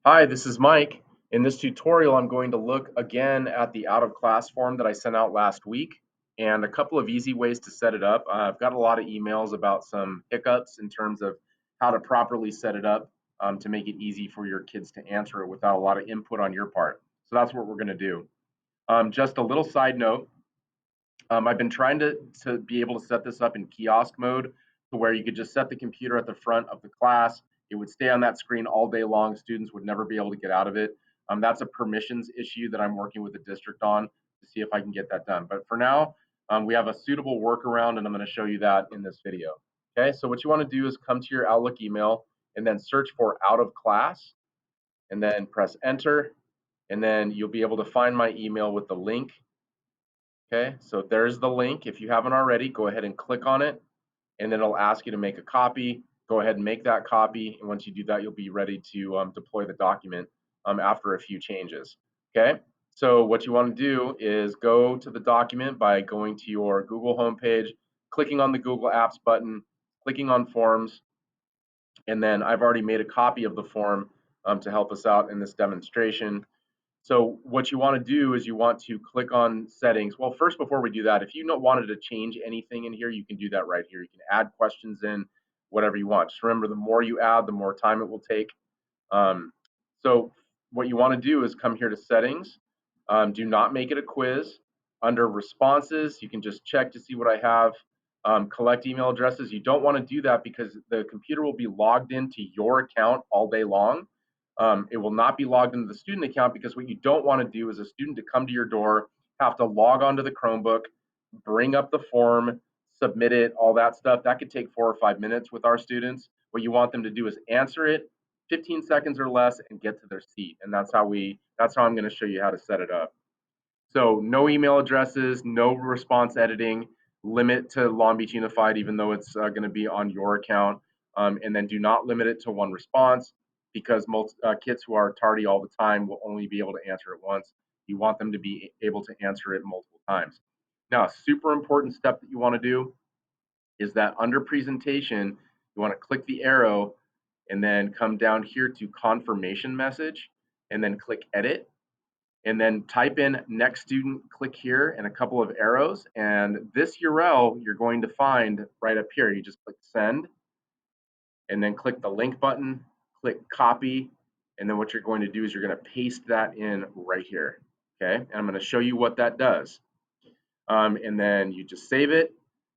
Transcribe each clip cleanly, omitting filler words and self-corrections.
Hi, this is Mike. In this tutorial, I'm going to look again at the out of class form that I sent out last week and a couple of easy ways to set it up. I've got a lot of emails about some hiccups in terms of how to properly set it up to make it easy for your kids to answer it without a lot of input on your part. So that's what we're going to do. Just a little side note, I've been trying to be able to set this up in kiosk mode to where you could just set the computer at the front of the class. It would stay on that screen all day long. Students would never be able to get out of it. That's a permissions issue that I'm working with the district on to see if I can get that done. But for now, we have a suitable workaround, and I'm going to show you that in this video. Okay, so what you want to do is come to your Outlook email and then search for out of class and then press enter. And then you'll be able to find my email with the link. Okay, so there's the link. If you haven't already, go ahead and click on it, and then it'll ask you to make a copy. Go ahead and make that copy, and once you do that, you'll be ready to deploy the document after a few changes. Okay, so what you want to do is go to the document by going to your Google homepage, clicking on the Google Apps button, clicking on Forms, and then I've already made a copy of the form to help us out in this demonstration. So what you want to do is you want to click on settings. Well, first, before we do that, if you wanted to change anything in here, you can do that right here. You can add questions in, whatever you want. Just remember, the more you add, the more time it will take. So what you want to do is come here to settings. Do not make it a quiz. Under responses, you can just check to see what I have. Collect email addresses. You don't want to do that because the computer will be logged into your account all day long. It will not be logged into the student account because what you don't want to do is a student to come to your door, have to log onto the Chromebook, bring up the form, submit it, all that stuff. That could take 4 or 5 minutes with our students. What you want them to do is answer it 15 seconds or less and get to their seat. And that's how I'm going to show you how to set it up. So no email addresses, no response editing, limit to Long Beach Unified, even though it's going to be on your account. And then do not limit it to one response because kids who are tardy all the time will only be able to answer it once. You want them to be able to answer it multiple times. Now, a super important step that you want to do is that under presentation, you want to click the arrow and then come down here to confirmation message and then click edit and then type in next student, click here and a couple of arrows. And this URL you're going to find right up here. You just click send and then click the link button, click copy. And then what you're going to do is you're going to paste that in right here. Okay. And I'm going to show you what that does. And then you just save it.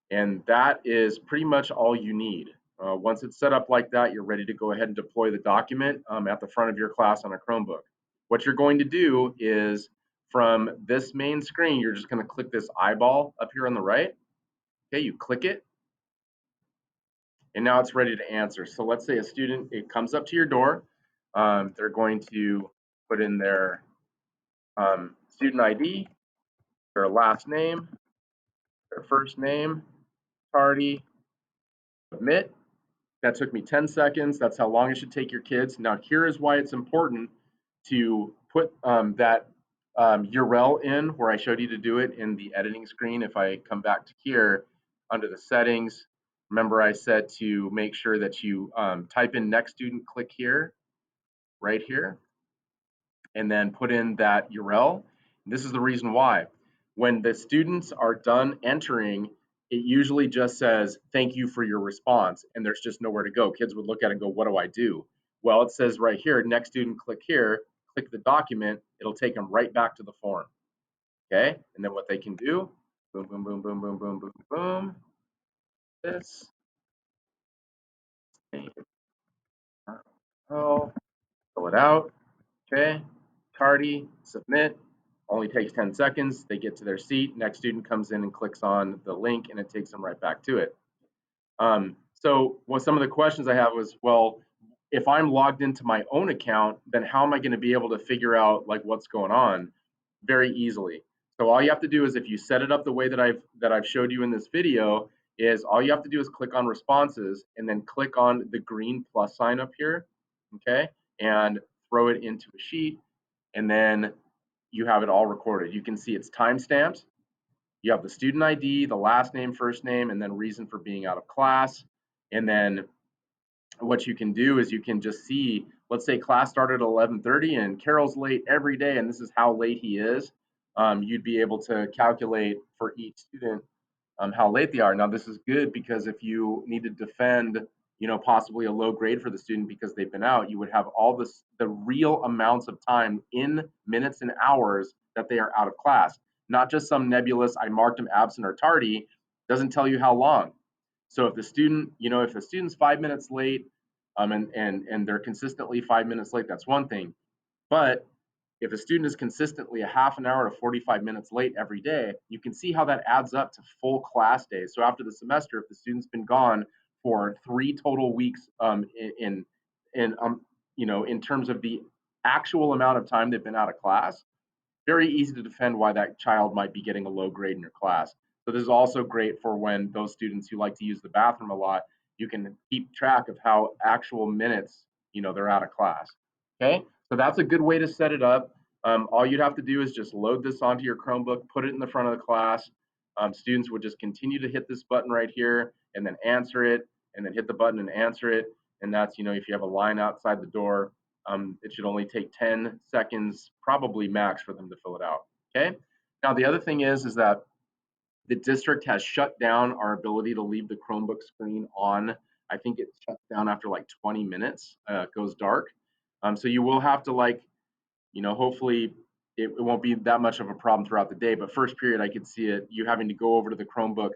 And that is pretty much all you need. Once it's set up like that, you're ready to go ahead and deploy the document at the front of your class on a Chromebook. What you're going to do is from this main screen, you're just going to click this eyeball up here on the right. Okay, you click it, and now it's ready to answer. So let's say a student, it comes up to your door. They're going to put in their student ID, their last name, their first name, tardy, submit. That took me 10 seconds. That's how long it should take your kids. Now, here is why it's important to put that URL in where I showed you to do it in the editing screen. If I come back to here under the settings, remember I said to make sure that you type in next student, click here, right here, and then put in that URL. This is the reason why. When the students are done entering, it usually just says, thank you for your response, and there's just nowhere to go. Kids would look at it and go, what do I do? Well, it says right here, next student, click here, click the document, it'll take them right back to the form. Okay, and then what they can do, boom, boom, boom, boom, boom, boom, boom, boom, this, oh, fill it out, okay, tardy, submit, only takes 10 seconds. They get to their seat. Next student comes in and clicks on the link and it takes them right back to it. So some of the questions I have was, well, if I'm logged into my own account, then how am I going to be able to figure out like what's going on? Very easily. So all you have to do is if you set it up the way that I've showed you in this video, is all you have to do is click on responses and then click on the green plus sign up here, okay, and throw it into a sheet, and then you have it all recorded. You can see it's time stamped. You have the student ID, the last name, first name, and then reason for being out of class. And then what you can do is you can just see, let's say class started at 11:30 and Carol's late every day, and this is how late he is. You'd be able to calculate for each student how late they are. Now, this is good because if you need to defend, possibly a low grade for the student because they've been out, you would have all the real amounts of time in minutes and hours that they are out of class, not just some nebulous, I marked them absent or tardy, doesn't tell you how long. So if the student, if the student's 5 minutes late, and they're consistently 5 minutes late, that's one thing. But if a student is consistently a half an hour to 45 minutes late every day, you can see how that adds up to full class days. So after the semester, if the student's been gone for 3 total weeks, in terms of the actual amount of time they've been out of class, very easy to defend why that child might be getting a low grade in your class. So this is also great for when those students who like to use the bathroom a lot, you can keep track of how actual minutes, they're out of class. Okay, so that's a good way to set it up. All you'd have to do is just load this onto your Chromebook, put it in the front of the class. Students would just continue to hit this button right here and then answer it, and then hit the button and answer it. And that's, if you have a line outside the door, it should only take 10 seconds, probably max, for them to fill it out. Okay. Now, the other thing is that the district has shut down our ability to leave the Chromebook screen on. I think it shuts down after like 20 minutes, it goes dark. So you will have to hopefully it won't be that much of a problem throughout the day. But first period, I could see it, you having to go over to the Chromebook,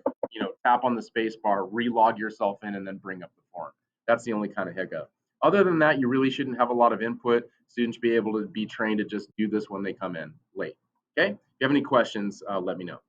tap on the space bar, re-log yourself in, and then bring up the form. That's the only kind of hiccup. Other than that, you really shouldn't have a lot of input. Students should be able to be trained to just do this when they come in late. Okay? If you have any questions, let me know.